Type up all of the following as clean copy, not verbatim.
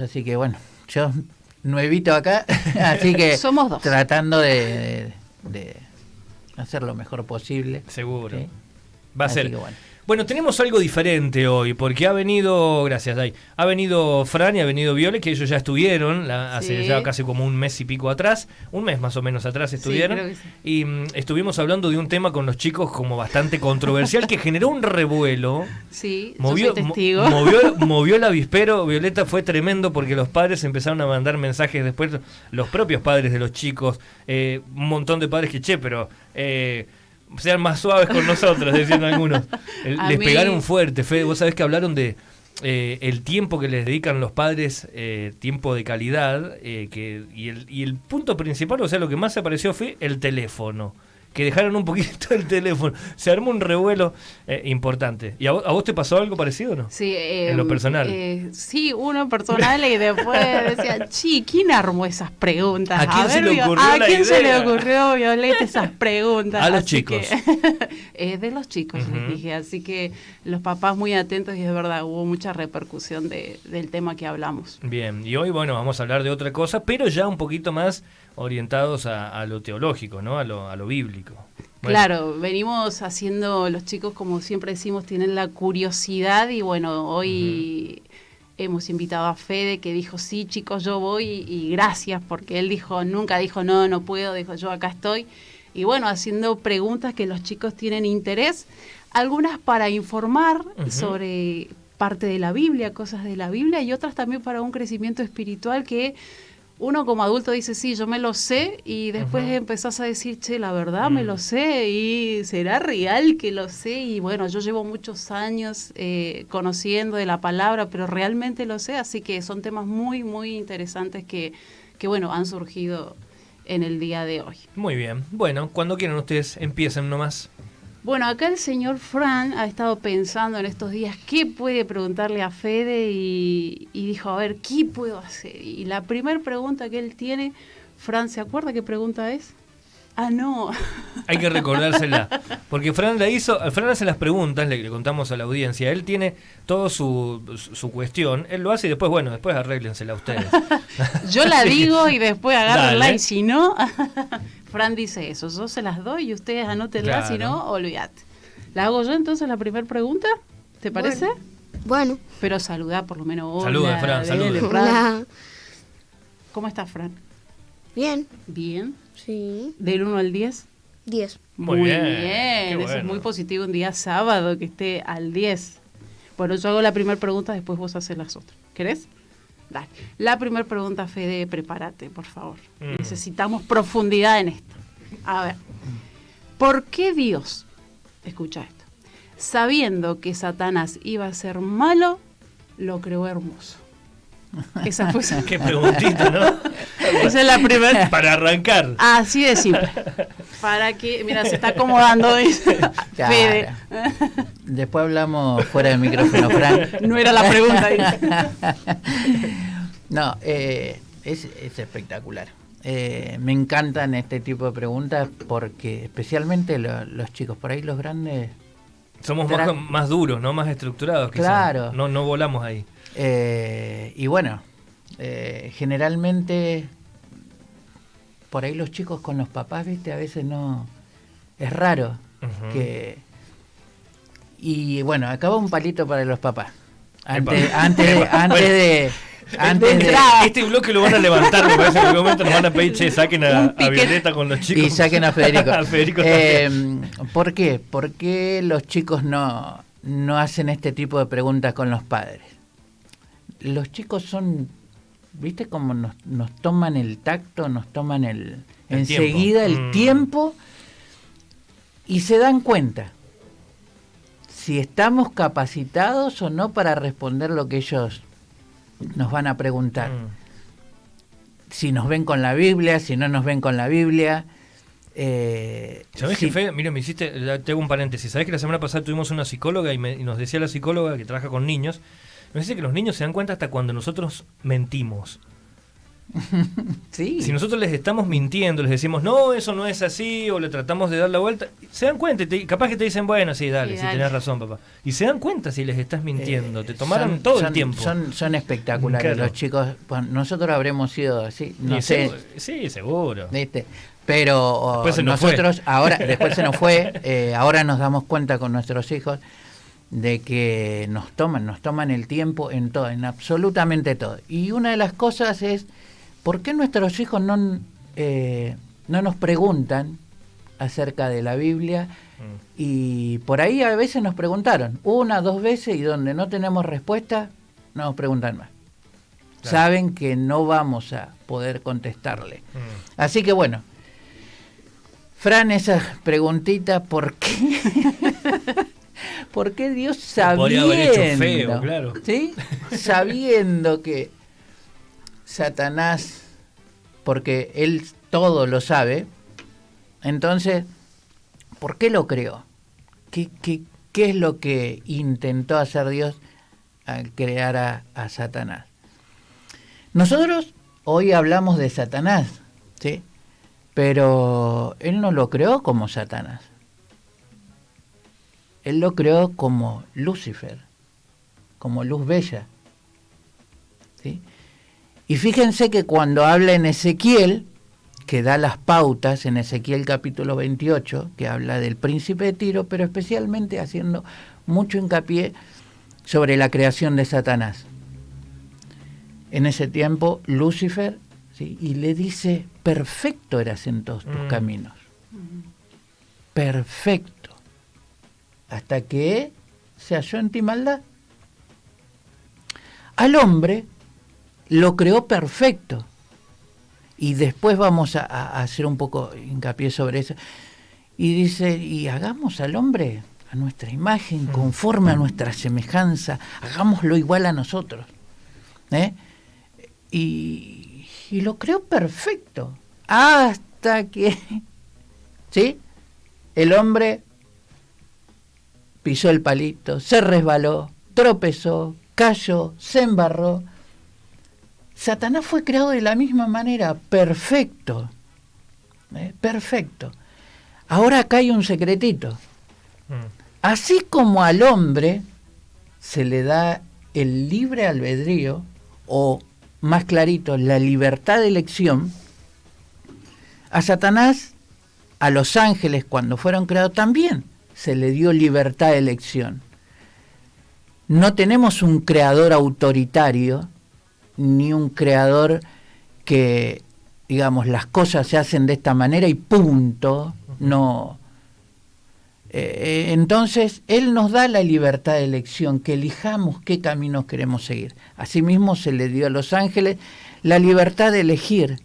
Así que bueno, yo nuevito acá, así que Somos dos. tratando de hacer lo mejor posible. Seguro. ¿Sí? Va a Así ser. que bueno. Bueno, tenemos algo diferente hoy, porque ha venido, gracias, Day, ha venido Fran y ha venido Viole, que ellos ya estuvieron hace Sí. ya casi como un mes y pico atrás, un mes más o menos atrás estuvieron, creo que sí. y estuvimos hablando de un tema con los chicos como bastante controversial, que generó un revuelo. Sí, Movió, yo soy testigo. movió el avispero. Violeta, fue tremendo porque los padres empezaron a mandar mensajes después, los propios padres de los chicos, un montón de padres que, pero sean más suaves con nosotros, decían algunos. Les pegaron fuerte. Fede, vos sabés que hablaron de el tiempo que les dedican los padres, tiempo de calidad, y el punto principal, o sea, lo que más se apareció fue el teléfono. Que dejaron un poquito el teléfono. Se armó un revuelo importante. ¿Y a vos te pasó algo parecido o no? Sí, en lo personal. Sí, uno personal y después decía, ¿quién armó esas preguntas? ¿A quién se le ocurrió ¿A la quién se le idea? ocurrió, Violeta, esas preguntas? A los Así chicos. De los chicos, Ujú. les dije. Así que los papás muy atentos y es verdad, hubo mucha repercusión del tema que hablamos. Bien, y hoy, bueno, vamos a hablar de otra cosa, pero ya un poquito más orientados a lo teológico, ¿no? A lo bíblico. Bueno, Claro, venimos haciendo, los chicos, como siempre decimos, tienen la curiosidad y bueno, hoy hemos invitado a Fede que dijo, sí chicos, yo voy y gracias, porque él nunca dijo, no puedo, dijo, yo acá estoy. Y bueno, haciendo preguntas que los chicos tienen interés, algunas para informar sobre parte de la Biblia, cosas de la Biblia, y otras también para un crecimiento espiritual que uno como adulto dice, sí, yo me lo sé, y después empezás a decir, che, la verdad me lo sé, y será real que lo sé, y bueno, yo llevo muchos años conociendo de la palabra, pero realmente lo sé, así que son temas muy, muy interesantes que bueno, han surgido en el día de hoy. muy bien. Bueno, cuando quieran ustedes, empiecen nomás. Bueno, acá el señor Fran ha estado pensando en estos días qué puede preguntarle a Fede y dijo, a ver, ¿qué puedo hacer? Y la primera pregunta que él tiene, Fran, ¿se acuerda qué pregunta es? Ah, no. Hay que recordársela. Porque Fran hace las preguntas, le contamos a la audiencia. Él tiene toda su cuestión. Él lo hace y después, bueno, después arréglensela ustedes. Yo la digo y después agárrenla Dale. y si no, Fran dice eso, yo se las doy y ustedes anótenla, Claro. si no, olvídate. ¿La hago yo entonces la primera pregunta? ¿Te parece? Bueno. Pero saludá por lo menos. Hola, Salude, Fran, dele, salude. Fran. Hola. ¿Cómo estás, Fran? Bien. Bien. Sí. ¿Del 1 al 10? 10. Muy bien, qué Eso es bueno. muy positivo un día sábado que esté al 10. Bueno, yo hago la primera pregunta, después vos haces las otras. ¿Querés? Dale. La primera pregunta, Fede, prepárate, por favor. Necesitamos profundidad en esto. A ver, ¿por qué Dios, escucha esto, sabiendo que Satanás iba a ser malo, lo creó hermoso? Esa fue Qué preguntita, ¿no? esa es la primera. Para arrancar. Así de simple. Para que, mira, se está acomodando dice Claro. Fede. Después hablamos fuera del micrófono, Fran. No era la pregunta. Dice. No, es espectacular. Me encantan este tipo de preguntas porque especialmente los chicos, por ahí los grandes... Somos Tra- más duros, ¿no? Más estructurados. Quizás. Claro. No volamos ahí. Y bueno, generalmente por ahí los chicos con los papás, viste, a veces no... Es raro Ujú. que... Y bueno, acaba un palito para los papás. Epa. Antes de... Este bloque lo van a levantar, me parece que en algún momento nos van a pedir, che, saquen a piquete. Violeta con los chicos. Y saquen a Federico. A Federico también. ¿Por qué? ¿Por qué los chicos no hacen este tipo de preguntas con los padres? Los chicos son, ¿viste cómo nos toman el tacto, nos toman enseguida tiempo. el tiempo y se dan cuenta si estamos capacitados o no para responder lo que ellos nos van a preguntar? Si nos ven con la Biblia, si no nos ven con la Biblia. ¿Sabés si- qué, Fede? Mira, te hago un paréntesis. ¿Sabés que la semana pasada tuvimos una psicóloga y nos decía la psicóloga que trabaja con niños? Nos dice que los niños se dan cuenta hasta cuando nosotros mentimos. Sí. Si nosotros les estamos mintiendo, les decimos, no, eso no es así, o le tratamos de dar la vuelta, se dan cuenta, capaz que te dicen, bueno, sí, dale, sí, tenés razón, papá. Y se dan cuenta si les estás mintiendo, te tomaron todo el tiempo. Son espectaculares Claro. los chicos. Bueno, nosotros habremos sido así, no Y sé. sí, seguro. ¿Viste? Pero Después se nos nosotros, ahora, después se nos fue, ahora nos damos cuenta con nuestros hijos de que nos toman el tiempo en todo, en absolutamente todo. Y una de las cosas es, ¿por qué nuestros hijos no nos preguntan acerca de la Biblia? Y por ahí a veces nos preguntaron, 1, 2 veces, y donde no tenemos respuesta, no nos preguntan más. Claro. Saben que no vamos a poder contestarle. Así que bueno, Fran, esa preguntita, ¿por qué? ¿Por qué Dios sabiendo? Podría haber hecho feo, claro. ¿Sí? Sabiendo que Satanás, porque él todo lo sabe, entonces, ¿por qué lo creó? ¿Qué es lo que intentó hacer Dios al crear a Satanás? Nosotros hoy hablamos de Satanás, ¿sí? Pero él no lo creó como Satanás. Él lo creó como Lucifer, como luz bella, ¿sí? Y fíjense que cuando habla en Ezequiel, que da las pautas en Ezequiel capítulo 28, que habla del príncipe de Tiro, pero especialmente haciendo mucho hincapié sobre la creación de Satanás. En ese tiempo, Lucifer, ¿sí? Y le dice, perfecto eras en todos tus caminos. Perfecto. Hasta que se halló en ti maldad. Al hombre lo creó perfecto. Y después vamos a hacer un poco hincapié sobre eso. Y dice, y hagamos al hombre a nuestra imagen, conforme a nuestra semejanza, hagámoslo igual a nosotros. Y lo creó perfecto. Hasta que, ¿sí? El hombre pisó el palito, se resbaló, tropezó, cayó, se embarró. Satanás fue creado de la misma manera, perfecto. Perfecto. Ahora acá hay un secretito. Así como al hombre se le da el libre albedrío, o más clarito, la libertad de elección, a Satanás, a los ángeles cuando fueron creados también se le dio libertad de elección. No tenemos un creador autoritario, ni un creador que, digamos, las cosas se hacen de esta manera y punto. No. Entonces, Él nos da la libertad de elección, que elijamos qué caminos queremos seguir. Asimismo, se le dio a los ángeles la libertad de elegir,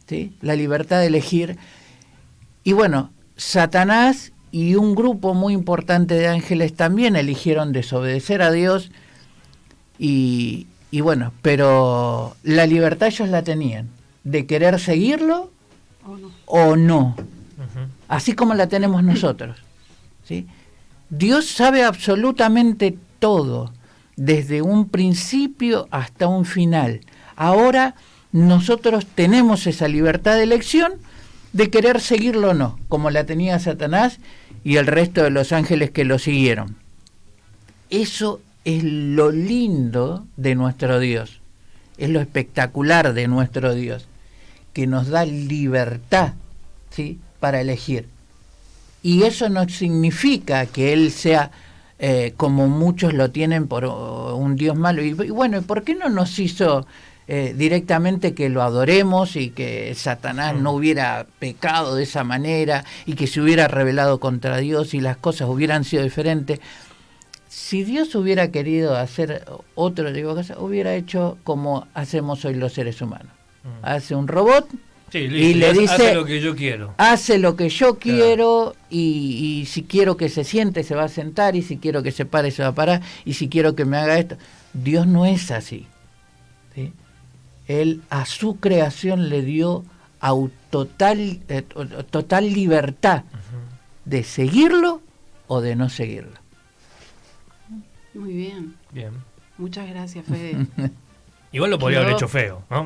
¿sí? La libertad de elegir. Y bueno, Satanás y un grupo muy importante de ángeles también eligieron desobedecer a Dios y bueno, pero la libertad ellos la tenían, de querer seguirlo o no. Así como la tenemos nosotros, ¿sí? Dios sabe absolutamente todo, desde un principio hasta un final. Ahora nosotros tenemos esa libertad de elección de querer seguirlo o no, como la tenía Satanás y el resto de los ángeles que lo siguieron. Eso es lo lindo de nuestro Dios, es lo espectacular de nuestro Dios, que nos da libertad, ¿sí?, para elegir. Y eso no significa que Él sea, como muchos lo tienen, por un Dios malo. Y bueno, ¿por qué no nos hizo directamente que lo adoremos y que Satanás no hubiera pecado de esa manera y que se hubiera rebelado contra Dios y las cosas hubieran sido diferentes? Si Dios hubiera querido hacer otro tipo de cosas, hubiera hecho como hacemos hoy los seres humanos. Hace un robot, sí, listo, y le dice, hace lo que yo quiero. Hace lo que yo quiero, y si quiero que se siente, se va a sentar, y si quiero que se pare, se va a parar, y si quiero que me haga esto. Dios no es así, ¿sí? Él a su creación le dio total libertad de seguirlo o de no seguirlo. Muy bien. Bien. Muchas gracias, Fede. Igual lo podría haber Quedó- hecho feo, ¿no? A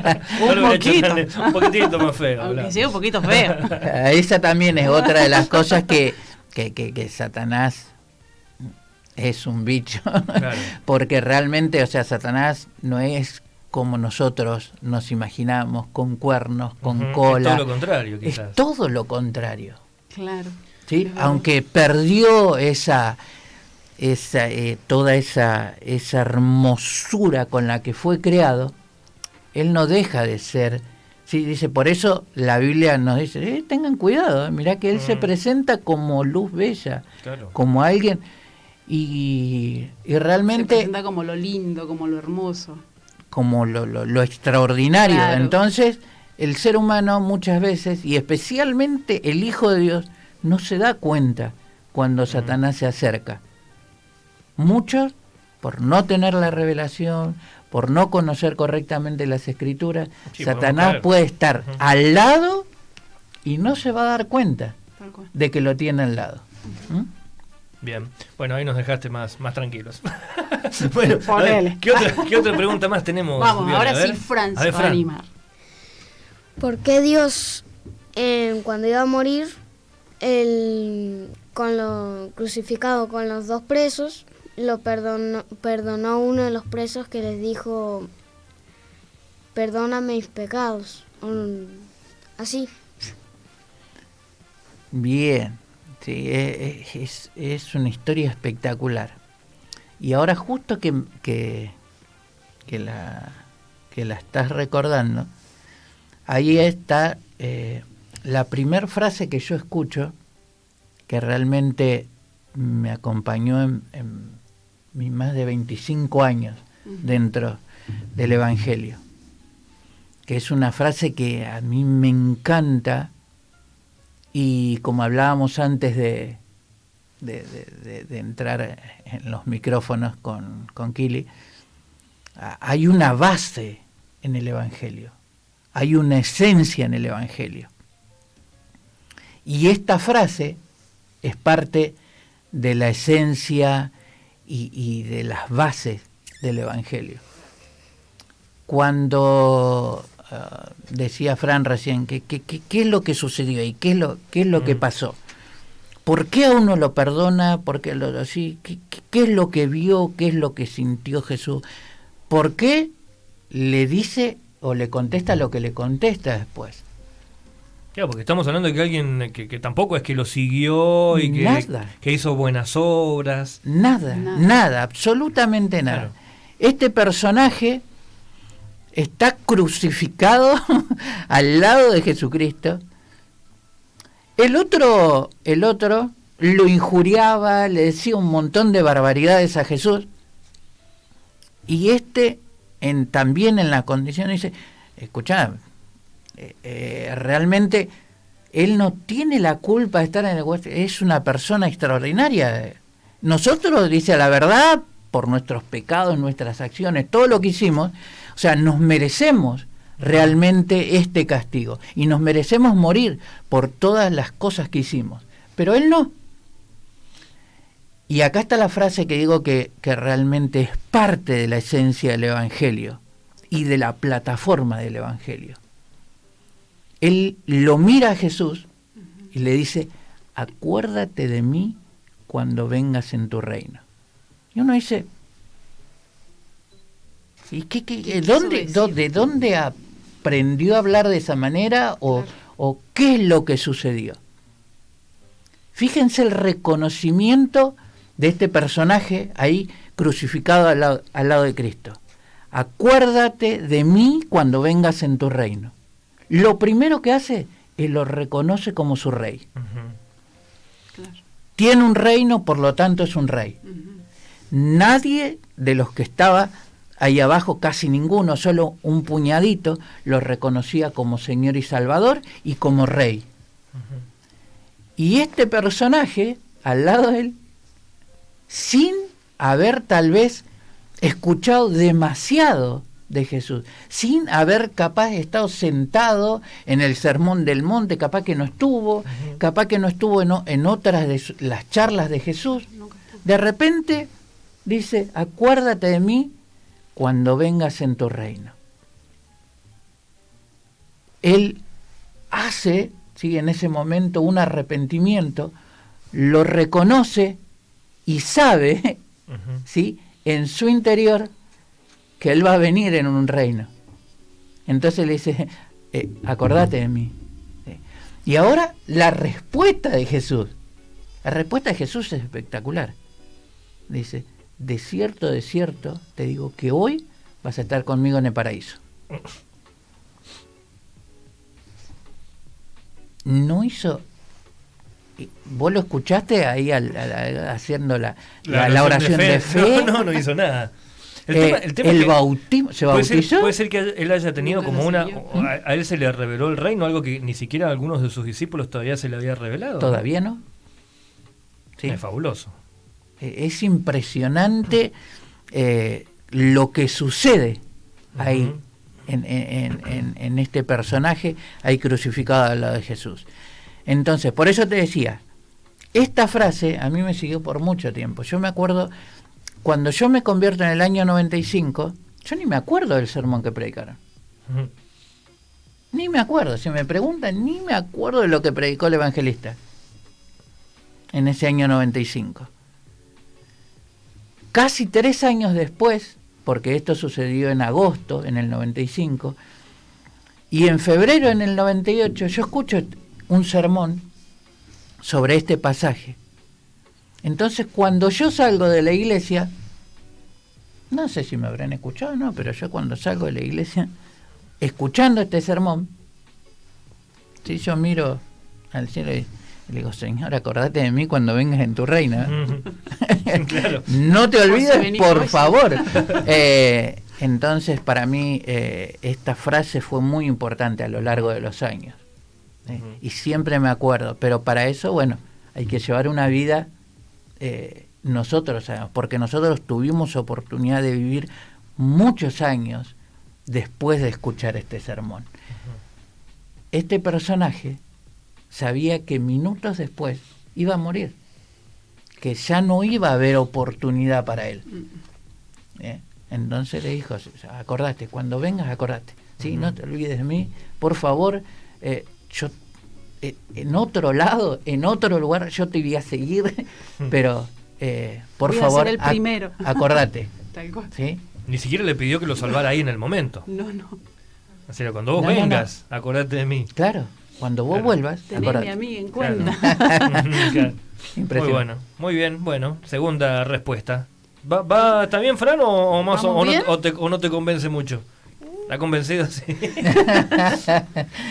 ver, No lo un hubiera hecho poquito. un poquitito más feo. Aunque claro. sea un poquito feo. Esa también es otra de las cosas que Satanás es un bicho. Claro. Porque realmente, o sea, Satanás no es como nosotros nos imaginamos, con cuernos, con Ujú, cola. Es todo lo contrario, quizás. Es todo lo contrario. Claro. ¿Sí? Es verdad. Aunque perdió toda esa hermosura con la que fue creado, él no deja de ser. Sí, dice, por eso la Biblia nos dice, tengan cuidado, mirá que él se presenta como luz bella, Claro. como alguien, y Se realmente presenta como lo lindo, como lo hermoso. como lo extraordinario. Claro. Entonces, el ser humano muchas veces, y especialmente el Hijo de Dios, no se da cuenta cuando Satanás se acerca. Muchos, por no tener la revelación, por no conocer correctamente las Escrituras, Sí, Satanás podemos caer. puede estar Ujú. al lado y no se va a dar cuenta Tal cual. de que lo tiene al lado. ¿Mm? Bien, bueno, ahí nos dejaste más tranquilos. Bueno, a ver, Ponele. ¿qué otra pregunta más tenemos? Vamos, Viola? ahora A ver. sí Fran A se ver, va a Fran. animar. ¿Por qué Dios, cuando iba a morir, con lo crucificado con los dos presos, lo perdonó a uno de los presos que les dijo, perdóname mis pecados? Así. Bien, sí, es una historia espectacular. Y ahora justo que la estás recordando, ahí está la primer frase que yo escucho, que realmente me acompañó en mis más de 25 años dentro del Evangelio, que es una frase que a mí me encanta. Y como hablábamos antes de entrar en los micrófonos con Kili, hay una base en el Evangelio, hay una esencia en el Evangelio. Y esta frase es parte de la esencia y de las bases del Evangelio. Cuando decía Fran recién, ¿qué es lo que sucedió ahí? ¿Qué es lo que pasó? ¿Por qué a uno lo perdona? ¿Por qué lo así? ¿Qué es lo que vio? ¿Qué es lo que sintió Jesús? ¿Por qué le dice o le contesta lo que le contesta después? Claro, porque estamos hablando de que alguien que tampoco es que lo siguió y Nada. que hizo buenas obras. Nada, absolutamente nada. Claro. Este personaje está crucificado al lado de Jesucristo. El otro lo injuriaba, le decía un montón de barbaridades a Jesús. Y también en la condición dice, escuchá, realmente él no tiene la culpa de estar en el huerto, es una persona extraordinaria. Nosotros, dice la verdad, por nuestros pecados, nuestras acciones, todo lo que hicimos, o sea, nos merecemos realmente este castigo y nos merecemos morir por todas las cosas que hicimos, pero él no. Y acá está la frase que digo que realmente es parte de la esencia del Evangelio y de la plataforma del Evangelio. Él lo mira a Jesús y le dice, acuérdate de mí cuando vengas en tu reino. Y uno dice, ¿y de dónde aprendió a hablar de esa manera o qué es lo que sucedió? Fíjense el reconocimiento de este personaje ahí crucificado al lado de Cristo. Acuérdate de mí cuando vengas en tu reino. Lo primero que hace es lo reconoce como su rey. Claro. Tiene un reino, por lo tanto es un rey. Nadie de los que estaba ahí abajo, casi ninguno, solo un puñadito, lo reconocía como Señor y Salvador y como rey. Y este personaje, al lado de él, sin haber tal vez escuchado demasiado de Jesús, sin haber capaz estado sentado en el Sermón del Monte, capaz que no estuvo, en otras de las charlas de Jesús, de repente dice, acuérdate de mí cuando vengas en tu reino. Él hace, ¿sí?, en ese momento un arrepentimiento, lo reconoce y sabe, ¿sí?, en su interior que él va a venir en un reino. Entonces le dice, acordate de mí. Y ahora la respuesta de Jesús. La respuesta de Jesús es espectacular. Dice, de cierto, te digo que hoy vas a estar conmigo en el paraíso. No hizo... ¿Vos lo escuchaste ahí haciendo la oración de fe? No hizo nada. El bautismo, ¿se bautizó? Puede ser que él haya tenido como a él se le reveló el reino, algo que ni siquiera a algunos de sus discípulos todavía se le había revelado. ¿Todavía no? Sí. Es fabuloso. Es impresionante lo que sucede ahí en este personaje ahí crucificado al lado de Jesús. Entonces, por eso te decía, esta frase a mí me siguió por mucho tiempo. Yo me acuerdo, cuando yo me convierto en el año 95, yo ni me acuerdo del sermón que predicaron. Ni me acuerdo, si me preguntan, ni me acuerdo de lo que predicó el evangelista en ese año 95. Casi 3 años después, porque esto sucedió en agosto, en el 95, y en febrero, en el 98, yo escucho un sermón sobre este pasaje. Entonces, cuando yo salgo de la iglesia, no sé si me habrán escuchado o no, pero yo cuando salgo de la iglesia, escuchando este sermón, ¿sí?, yo miro al cielo y le digo, Señor, acordate de mí cuando vengas en tu reino. Claro. No te olvides, por favor. Entonces, para mí, esta frase fue muy importante a lo largo de los años. Y siempre me acuerdo. Pero para eso, bueno, hay que llevar una vida nosotros, porque nosotros tuvimos oportunidad de vivir muchos años después de escuchar este sermón. Este personaje sabía que minutos después iba a morir, que ya no iba a haber oportunidad para él. Entonces le dijo, acordate, cuando vengas acordate, ¿sí? No te olvides de mí, por favor, yo en otro lado, en otro lugar, yo te voy a seguir, pero por voy favor, a ser el primero. acordate. Tal cual. ¿Sí? Ni siquiera le pidió que lo salvara ahí en el momento. No. O sea, cuando vos vengas, acordate de mí. Claro, cuando vos vuelvas, teneme acordate. a mí en cuenta. Claro. Impresionante. Muy bueno, muy bien. Bueno, segunda respuesta. ¿Está bien, Fran, o más o no te convence mucho? ¿Está convencido? Sí.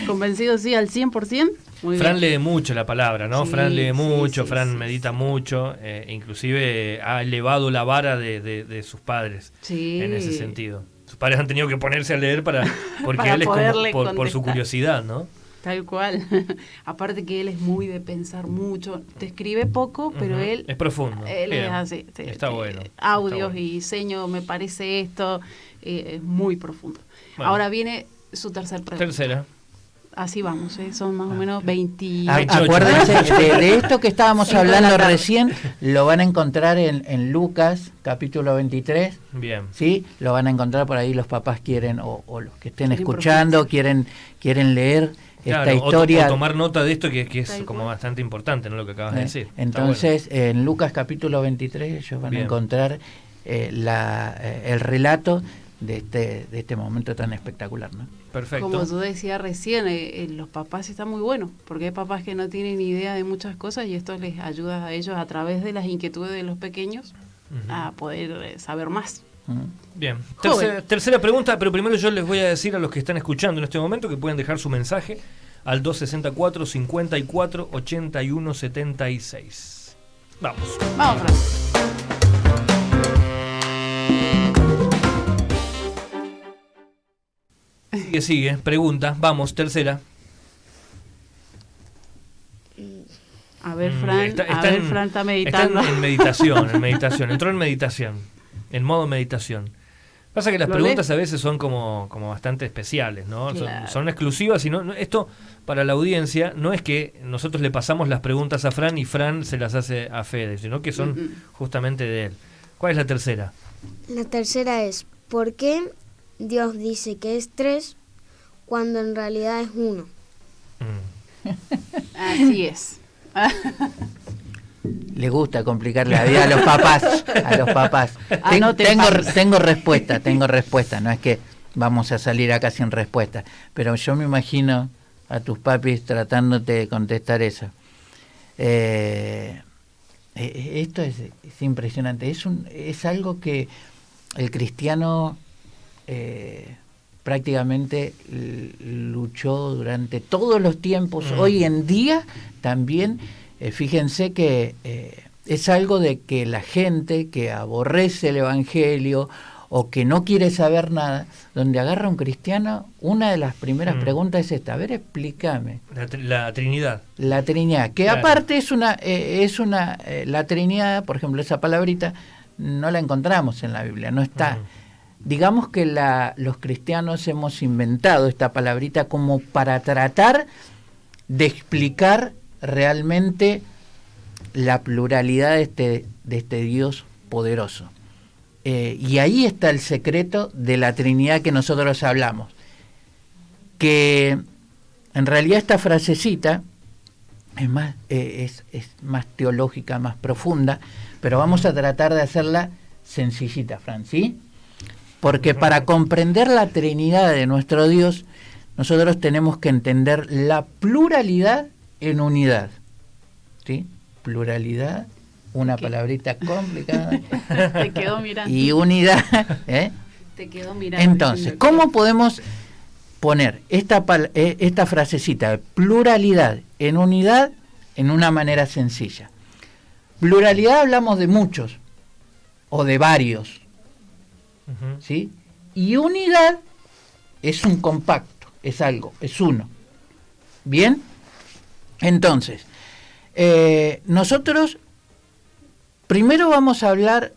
Convencido, sí, al 100%. Muy Fran bien. lee mucho la palabra, ¿no? Sí, Fran lee mucho, sí, Fran sí, medita mucho, inclusive ha elevado la vara de sus padres en ese sentido. Sus padres han tenido que ponerse a leer porque para él es poderle como por su contestar. curiosidad, ¿no? Tal cual. Aparte que él es muy de pensar mucho. Te escribe poco, pero él... Es profundo. Él Bien. es así. Está bueno. Audios Está bueno. y diseño, me parece esto. Es muy profundo. Bueno. Ahora viene su tercer pregunta. Tercera. Así vamos, son más o menos 20... Acuérdense de esto que estábamos 5 de la hablando tarde. recién, lo van a encontrar en Lucas, capítulo 23. Bien. ¿Sí? Lo van a encontrar por ahí, los papás quieren, o los que estén Quieren escuchando, quieren leer esta Claro, historia. o tomar nota de esto que es Tal como cual. bastante importante, ¿no? Lo que acabas de decir. Está Entonces, en Lucas capítulo 23, ellos van Bien. a encontrar el relato de este momento tan espectacular, ¿no? bueno. Perfecto. Como yo decía recién, los papás están muy buenos, porque hay papás que no tienen idea de muchas cosas y esto les ayuda a ellos a través de las inquietudes de los pequeños a poder saber más. Bien, Joven. tercera pregunta, pero primero yo les voy a decir a los que están escuchando en este momento que pueden dejar su mensaje al 264 54 81 76. Vamos. Vamos, Fran. Sigue, pregunta, vamos, tercera. A ver, Fran, Fran está meditando. Está en meditación, entró en meditación, en modo meditación. Pasa que las ¿Lo preguntas lees? a veces son como bastante especiales, ¿no? Claro. Son exclusivas y esto para la audiencia no es que nosotros le pasamos las preguntas a Fran y Fran se las hace a Fede, sino que son justamente de él. ¿Cuál es la tercera? La tercera es, ¿por qué Dios dice que es 3 cuando en realidad es 1? Así es. Le gusta complicar la vida a los papás, Tengo respuesta, no es que vamos a salir acá sin respuesta, pero yo me imagino a tus papis tratándote de contestar eso. Esto es impresionante, es algo que el cristiano prácticamente luchó durante todos los tiempos. Hoy en día también, fíjense que es algo de que la gente que aborrece el Evangelio o que no quiere saber nada, donde agarra un cristiano, una de las primeras preguntas es esta: a ver, explícame. La Trinidad. La Trinidad, que claro, aparte la Trinidad, por ejemplo, esa palabrita, no la encontramos en la Biblia, no está. Digamos que los cristianos hemos inventado esta palabrita como para tratar de explicar realmente la pluralidad de este Dios poderoso. Y ahí está el secreto de la Trinidad que nosotros hablamos. Que en realidad esta frasecita es más teológica, más profunda, pero vamos a tratar de hacerla sencillita, Fran, ¿sí? Porque para comprender la Trinidad de nuestro Dios, nosotros tenemos que entender la pluralidad en unidad. ¿Sí? Pluralidad, una palabrita complicada. Te quedó mirando. Y unidad. Te quedó mirando. Entonces, ¿cómo podemos poner esta frasecita de pluralidad en unidad en una manera sencilla? Pluralidad hablamos de muchos o de varios. ¿Sí? Y unidad es un compacto, es algo, es uno. ¿Bien? Entonces, nosotros primero vamos a hablar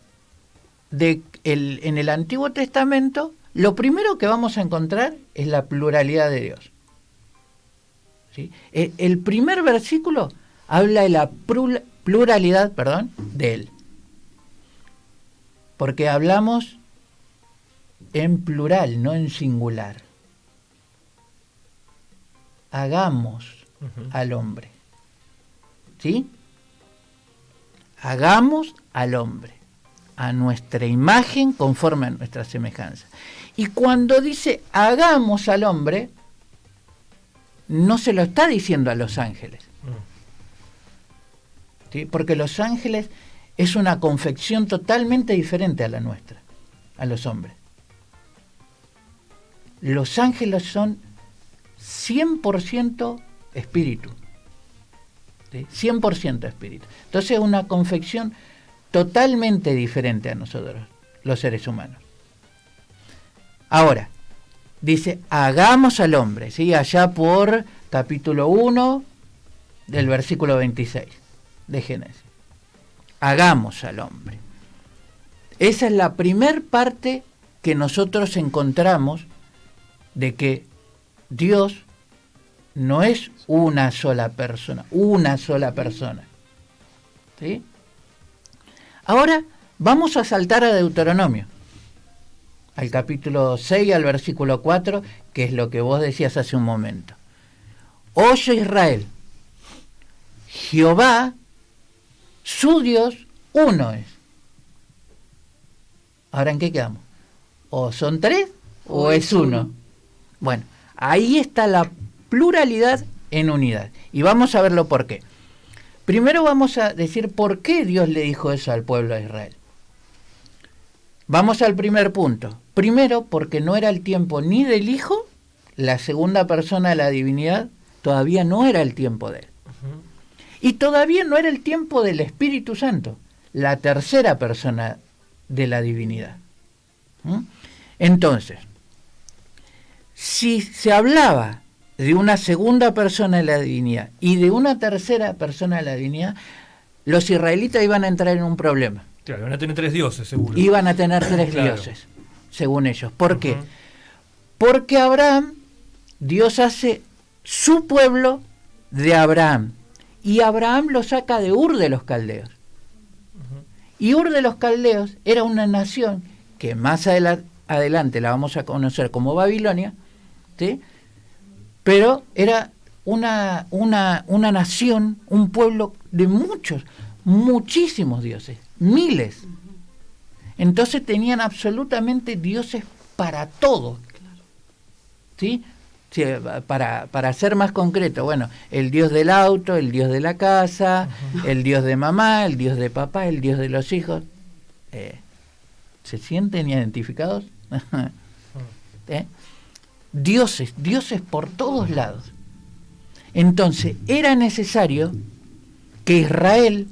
en el Antiguo Testamento. Lo primero que vamos a encontrar es la pluralidad de Dios. ¿Sí? El primer versículo habla de la pluralidad, de Él. Porque hablamos en plural, no en singular. Hagamos al hombre. ¿Sí? Hagamos al hombre a nuestra imagen, conforme a nuestra semejanza. Y cuando dice hagamos al hombre, no se lo está diciendo a los ángeles. ¿Sí? Porque los ángeles es una confección totalmente diferente a la nuestra, a los hombres. Los ángeles son 100% espíritu. ¿Sí? 100% espíritu. Entonces es una confección totalmente diferente a nosotros, los seres humanos. Ahora, dice, hagamos al hombre, ¿sí? Allá por capítulo 1 del versículo 26 de Génesis. Hagamos al hombre. Esa es la primer parte que nosotros encontramos de que Dios no es una sola persona. ¿Sí? Ahora vamos a saltar a Deuteronomio, al capítulo 6, al versículo 4, que es lo que vos decías hace un momento. Oye Israel, Jehová, su Dios, uno es. Ahora, ¿en qué quedamos? ¿O son 3 o es 1? Bueno, ahí está la pluralidad en unidad. Y vamos a verlo por qué. Primero vamos a decir por qué Dios le dijo eso al pueblo de Israel. Vamos al primer punto. Primero, porque no era el tiempo ni del Hijo, la segunda persona de la divinidad, todavía no era el tiempo de él. Y todavía no era el tiempo del Espíritu Santo, la tercera persona de la divinidad. Entonces, si se hablaba de una segunda persona de la divinidad y de una tercera persona de la divinidad, los israelitas iban a entrar en un problema. Claro, iban a tener 3 dioses, seguro. Iban a tener 3 dioses, según ellos. ¿Por qué? Porque Abraham, Dios hace su pueblo de Abraham. Y Abraham lo saca de Ur de los Caldeos. Y Ur de los Caldeos era una nación que más adelante la vamos a conocer como Babilonia, ¿sí? Pero era una nación, un pueblo de muchísimos dioses, miles. Entonces tenían absolutamente dioses para todo, ¿sí? Sí, para ser más concreto, bueno, el dios del auto, el dios de la casa, el dios de mamá, el dios de papá, el dios de los hijos. ¿Se sienten identificados? Dioses por todos lados. Entonces, era necesario que Israel,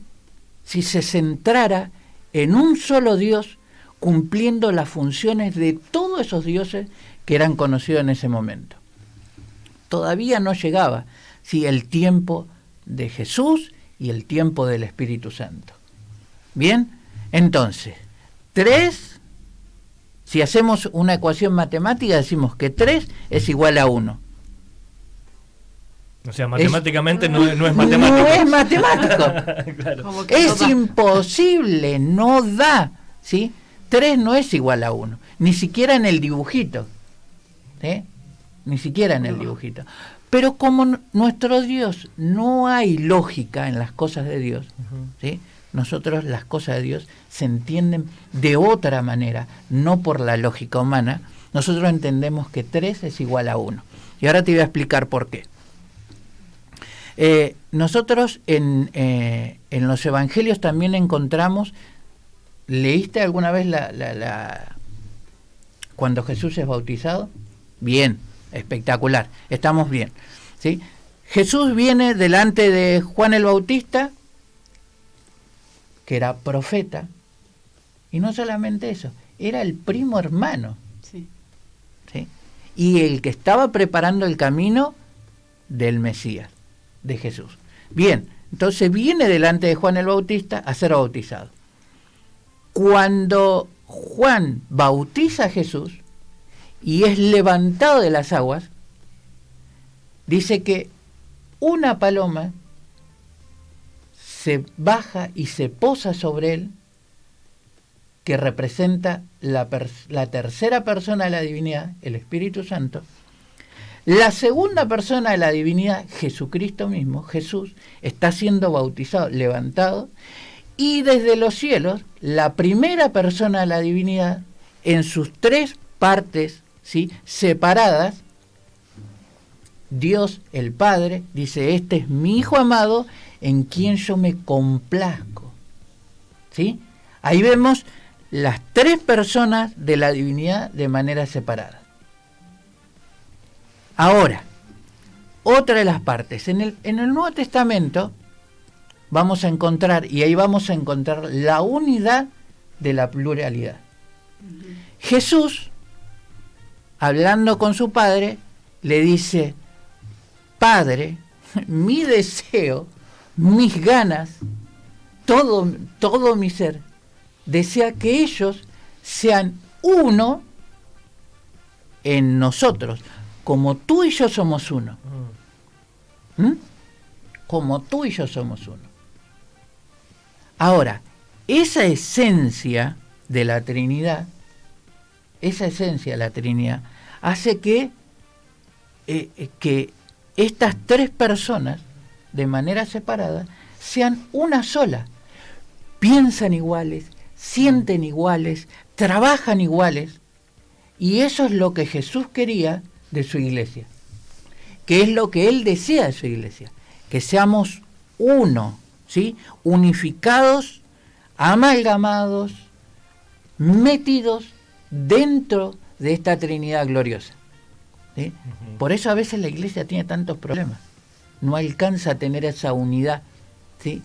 si se centrara en un solo Dios, cumpliendo las funciones de todos esos dioses que eran conocidos en ese momento. Todavía no llegaba, ¿sí?, el tiempo de Jesús y el tiempo del Espíritu Santo. Bien, entonces, 3, si hacemos una ecuación matemática, decimos que 3 es igual a 1. O sea, matemáticamente no es matemático. No es matemático. Claro. Es imposible, no da, ¿sí? 3 no es igual a 1, ni siquiera en el dibujito, ¿sí? Ni siquiera en el dibujito. Pero como nuestro Dios, no hay lógica en las cosas de Dios, ¿sí? Nosotros las cosas de Dios se entienden de otra manera, no por la lógica humana. Nosotros entendemos que 3 es igual a 1. Y ahora te voy a explicar por qué. Nosotros en los evangelios también encontramos, ¿leíste alguna vez cuando Jesús es bautizado? Bien, espectacular, estamos bien, ¿sí? Jesús viene delante de Juan el Bautista, que era profeta, y no solamente eso, era el primo hermano, Sí. ¿sí? Y el que estaba preparando el camino del Mesías, de Jesús. Bien, entonces viene delante de Juan el Bautista a ser bautizado. Cuando Juan bautiza a Jesús y es levantado de las aguas, dice que una paloma se baja y se posa sobre él, que representa la tercera persona de la divinidad, el Espíritu Santo. La segunda persona de la divinidad, Jesucristo mismo, Jesús, está siendo bautizado, levantado, y desde los cielos, la primera persona de la divinidad, en sus 3 partes, ¿sí?, separadas, Dios el Padre dice: este es mi Hijo amado, en quien yo me complazco, ¿sí? Ahí vemos las 3 personas de la divinidad de manera separada. Ahora, otra de las partes, en el Nuevo Testamento vamos a encontrar, y ahí vamos a encontrar la unidad de la pluralidad. Jesús, hablando con su Padre, le dice: Padre, mi deseo, mis ganas, todo mi ser, desea que ellos sean uno en nosotros, como tú y yo somos uno. Como tú y yo somos uno. Ahora, esa esencia de la Trinidad, hace que estas 3 personas, de manera separada, sean una sola. Piensan iguales, sienten iguales, trabajan iguales, y eso es lo que Jesús quería de su iglesia, que es lo que Él desea de su iglesia, que seamos uno, ¿sí?, unificados, amalgamados, metidos dentro de esta Trinidad gloriosa, ¿sí? Por eso a veces la iglesia tiene tantos problemas, no alcanza a tener esa unidad, ¿sí?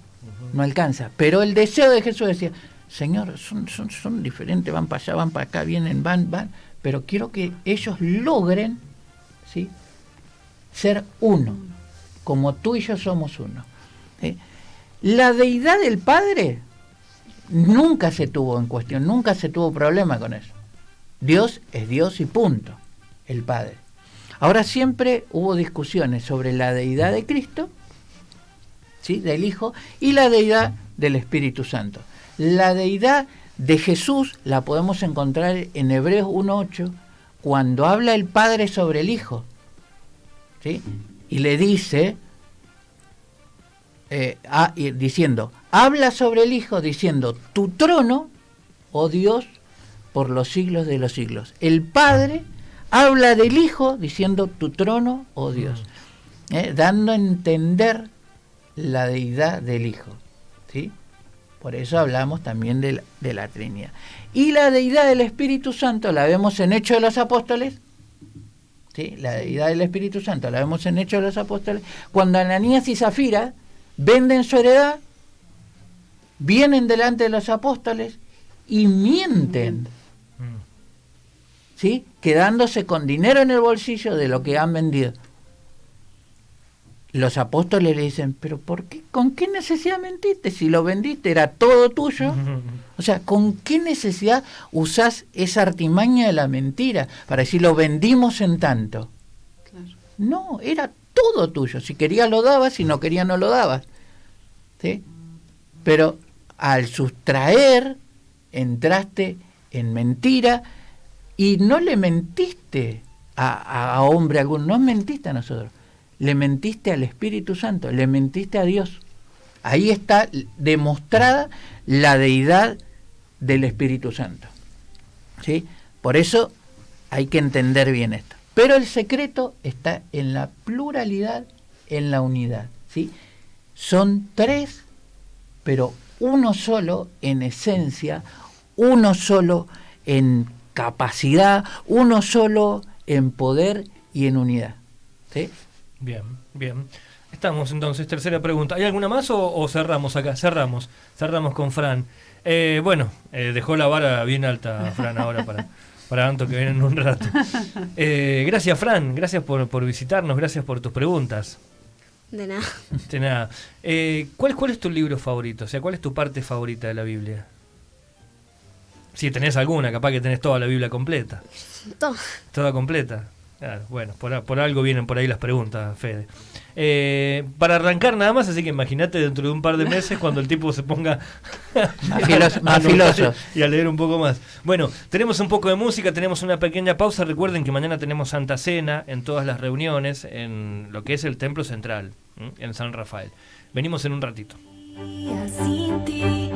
No alcanza, pero el deseo de Jesús decía: Señor, son diferentes, van para allá, van para acá, vienen, van, pero quiero que ellos logren, ¿sí?, ser uno, como tú y yo somos uno, ¿sí? La deidad del Padre nunca se tuvo en cuestión, nunca se tuvo problema con eso. Dios es Dios y punto, el Padre. Ahora, siempre hubo discusiones sobre la deidad de Cristo, ¿sí?, del Hijo, y la deidad del Espíritu Santo. La deidad de Jesús la podemos encontrar en Hebreos 1:8, cuando habla el Padre sobre el Hijo, ¿sí? Y le dice, diciendo, habla sobre el Hijo, diciendo, tu trono, oh Dios, por los siglos de los siglos. El Padre habla del Hijo, diciendo, tu trono, oh Dios, dando a entender la deidad del Hijo, ¿sí? Por eso hablamos también de la Trinidad. Y la deidad del Espíritu Santo la vemos en Hechos de los Apóstoles, ¿sí? La deidad del Espíritu Santo la vemos en Hechos de los Apóstoles, cuando Ananías y Zafira venden su heredad, vienen delante de los apóstoles y mienten, ¿sí? Quedándose con dinero en el bolsillo de lo que han vendido. Los apóstoles le dicen, pero ¿por qué? ¿Con qué necesidad mentiste? Si lo vendiste, era todo tuyo. O sea, ¿con qué necesidad usás esa artimaña de la mentira para decir lo vendimos en tanto? Claro. No, era todo tuyo. Si querías lo dabas, si no querías no lo dabas, ¿sí? Pero al sustraer, entraste en mentira y no le mentiste a hombre alguno, no mentiste a nosotros. Le mentiste al Espíritu Santo, le mentiste a Dios. Ahí está demostrada la deidad del Espíritu Santo, ¿sí? Por eso hay que entender bien esto. Pero el secreto está en la pluralidad, en la unidad, ¿sí? Son tres, pero uno solo en esencia, uno solo en capacidad, uno solo en poder y en unidad, ¿sí? Bien, bien. Estamos entonces, tercera pregunta. ¿Hay alguna más o cerramos acá? Cerramos con Fran. Dejó la vara bien alta Fran ahora para Anto, que viene en un rato. Gracias, Fran, gracias por visitarnos, gracias por tus preguntas. De nada. De nada. ¿Cuál es tu libro favorito? O sea, ¿cuál es tu parte favorita de la Biblia? Si tenés alguna, capaz que tenés toda la Biblia completa. Toda completa. Bueno, por algo vienen por ahí las preguntas, Fede. Para arrancar nada más, así que imagínate dentro de un par de meses cuando el tipo se ponga más filoso y a leer un poco más. Bueno, tenemos un poco de música, tenemos una pequeña pausa. Recuerden que mañana tenemos Santa Cena en todas las reuniones en lo que es el Templo Central, en San Rafael. Venimos en un ratito. Sin ti.